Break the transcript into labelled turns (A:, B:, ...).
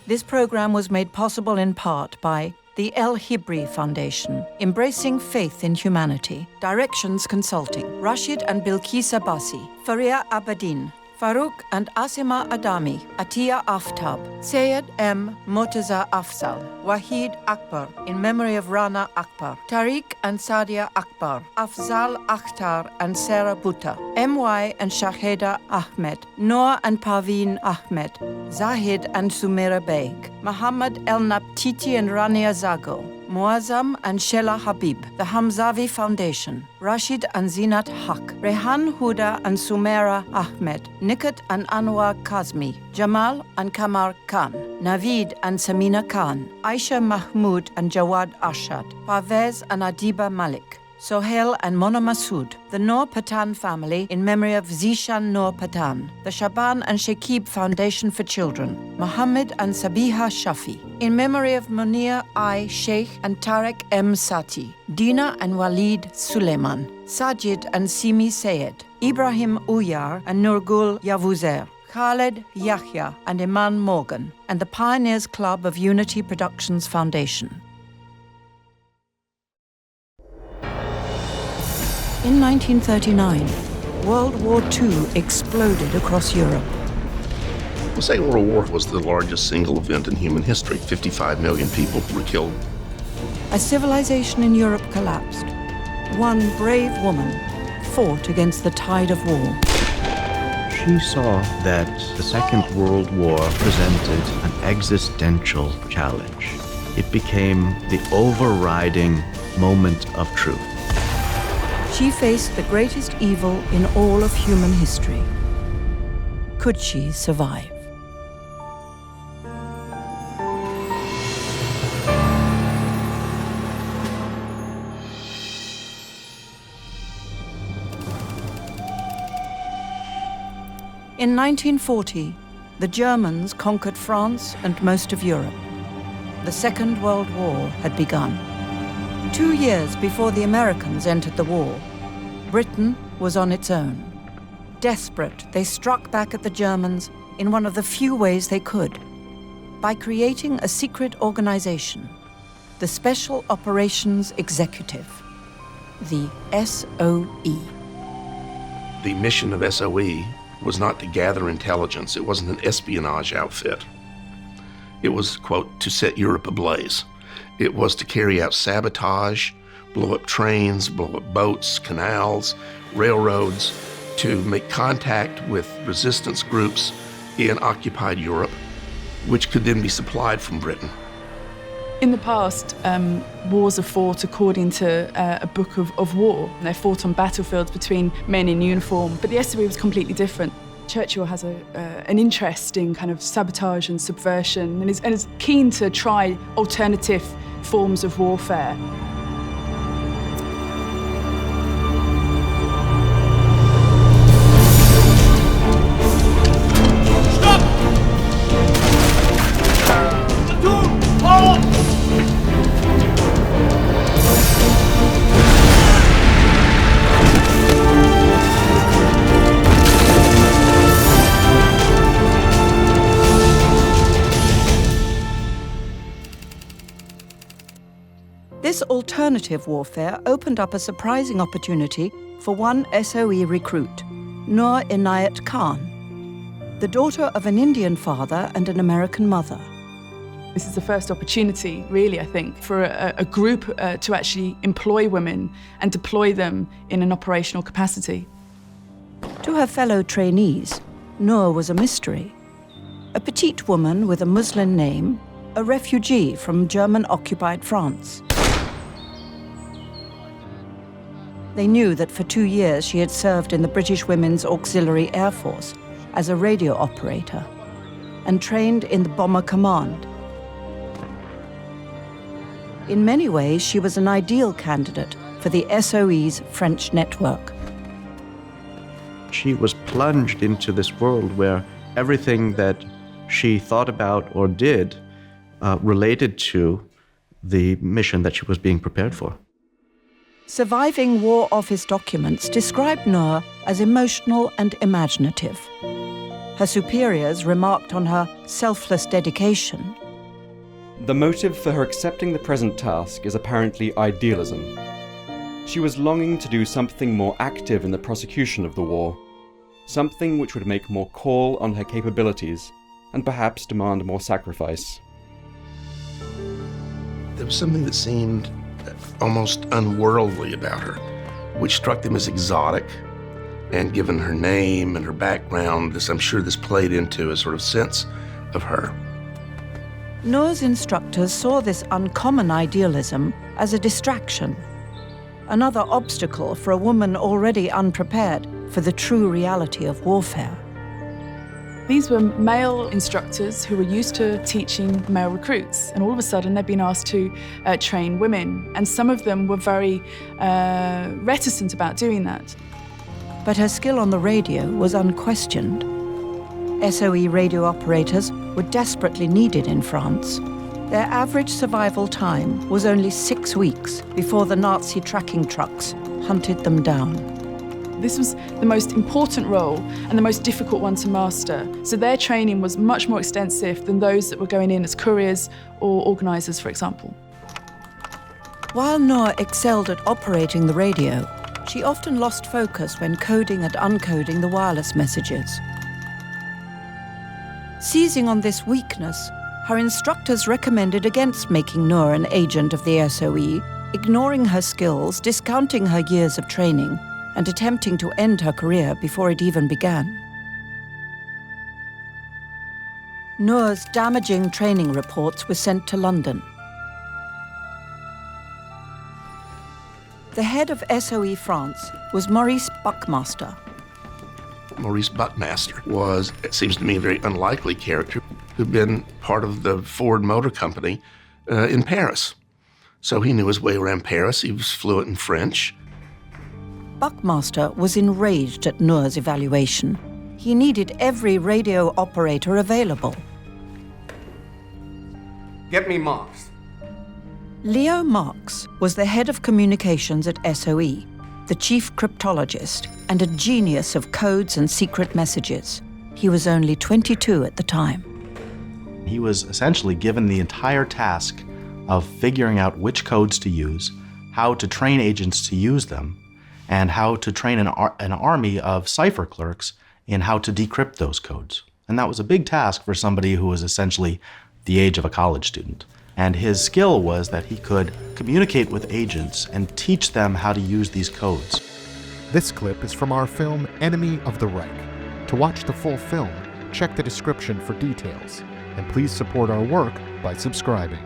A: This program was made possible in part by the El Hibri Foundation, Embracing Faith in Humanity, Directions Consulting, Rashid and Bilkis Abbasi, Faria Abedin, Farouk and Asima Adami, Atiya Aftab, Sayed M. Murtaza Afzal, Wahid Akbar, in memory of Rana Akbar, Tariq and Sadia Akbar, Afzal Akhtar and Sarah Bhutta, M.Y. and Shaheda Ahmed, Noor and Parveen Ahmed, Zahid and Sumaira Beg, Muhammad El Naptiti and Rania Zago, Muazzam and Shela Habib, the Hamzavi Foundation, Rashid and Zinat Haq, Rehan Huda and Sumaira Ahmed, Nikat and Anwar Kazmi, Jamal and Kamar Khan, Naveed and Samina Khan, Aisha Mahmood and Jawad Ashad, Parvez and Adiba Malik, Sohail and Mona Masood, the Noor Patan family in memory of Zishan Noor Patan, the Shaban and Shekib Foundation for Children, Mohammed and Sabiha Shafi, in memory of Munir I. Sheikh and Tarek M. Sati, Dina and Walid Suleiman, Sajid and Simi Sayed, Ibrahim Uyar and Nurgul Yavuzer, Khaled Yahya and Iman Morgan, and the Pioneers Club of Unity Productions Foundation. In 1939, World War II exploded across Europe.
B: The Second World War was the largest single event in human history. 55 million people were killed.
A: As civilization in Europe collapsed, one brave woman fought against the tide of war.
C: She saw that the Second World War presented an existential challenge. It became the overriding moment of truth.
A: She faced the greatest evil in all of human history. Could she survive? In 1940, the Germans conquered France and most of Europe. The Second World War had begun. 2 years before the Americans entered the war, Britain was on its own. Desperate, they struck back at the Germans in one of the few ways they could, by creating a secret organization, the Special Operations Executive, the SOE.
B: The mission of SOE was not to gather intelligence. It wasn't an espionage outfit. It was, quote, to set Europe ablaze. It was to carry out sabotage, blow up trains, blow up boats, canals, railroads, to make contact with resistance groups in occupied Europe, which could then be supplied from Britain.
D: In the past, wars are fought according to a book of war. They're fought on battlefields between men in uniform, but the SOE was completely different. Churchill has an interest in kind of sabotage and subversion and is keen to try alternative forms of warfare.
A: This alternative warfare opened up a surprising opportunity for one SOE recruit, Noor Inayat Khan, the daughter of an Indian father and an American mother.
D: This is the first opportunity, really, I think, for a group to actually employ women and deploy them in an operational capacity.
A: To her fellow trainees, Noor was a mystery. A petite woman with a Muslim name, a refugee from German-occupied France. They knew that for 2 years she had served in the British Women's Auxiliary Air Force as a radio operator and trained in the Bomber Command. In many ways, she was an ideal candidate for the SOE's French network.
C: She was plunged into this world where everything that she thought about or did related to the mission that she was being prepared for.
A: Surviving War Office documents describe Noor as emotional and imaginative. Her superiors remarked on her selfless dedication.
E: The motive for her accepting the present task is apparently idealism. She was longing to do something more active in the prosecution of the war, something which would make more call on her capabilities and perhaps demand more sacrifice.
B: There was something that seemed almost unworldly about her, which struck them as exotic. And given her name and her background, I'm sure this played into a sort of sense of her.
A: Noor's instructors saw this uncommon idealism as a distraction, another obstacle for a woman already unprepared for the true reality of warfare.
D: These were male instructors who were used to teaching male recruits, and all of a sudden they'd been asked to train women, and some of them were very reticent about doing that.
A: But her skill on the radio was unquestioned. SOE radio operators were desperately needed in France. Their average survival time was only 6 weeks before the Nazi tracking trucks hunted them down.
D: This was the most important role and the most difficult one to master. So their training was much more extensive than those that were going in as couriers or organisers, for example.
A: While Noor excelled at operating the radio, she often lost focus when coding and uncoding the wireless messages. Seizing on this weakness, her instructors recommended against making Noor an agent of the SOE, ignoring her skills, discounting her years of training, and attempting to end her career before it even began. Noor's damaging training reports were sent to London. The head of SOE France was Maurice Buckmaster.
B: Maurice Buckmaster was, it seems to me, a very unlikely character who'd been part of the Ford Motor Company in Paris. So he knew his way around Paris. He was fluent in French.
A: Buckmaster was enraged at Noor's evaluation. He needed every radio operator available.
F: Get me Marx.
A: Leo Marx was the head of communications at SOE, the chief cryptologist, and a genius of codes and secret messages. He was only 22 at the time.
C: He was essentially given the entire task of figuring out which codes to use, how to train agents to use them, and how to train an army of cipher clerks in how to decrypt those codes. And that was a big task for somebody who was essentially the age of a college student. And his skill was that he could communicate with agents and teach them how to use these codes.
G: This clip is from our film Enemy of the Reich. To watch the full film, check the description for details. And please support our work by subscribing.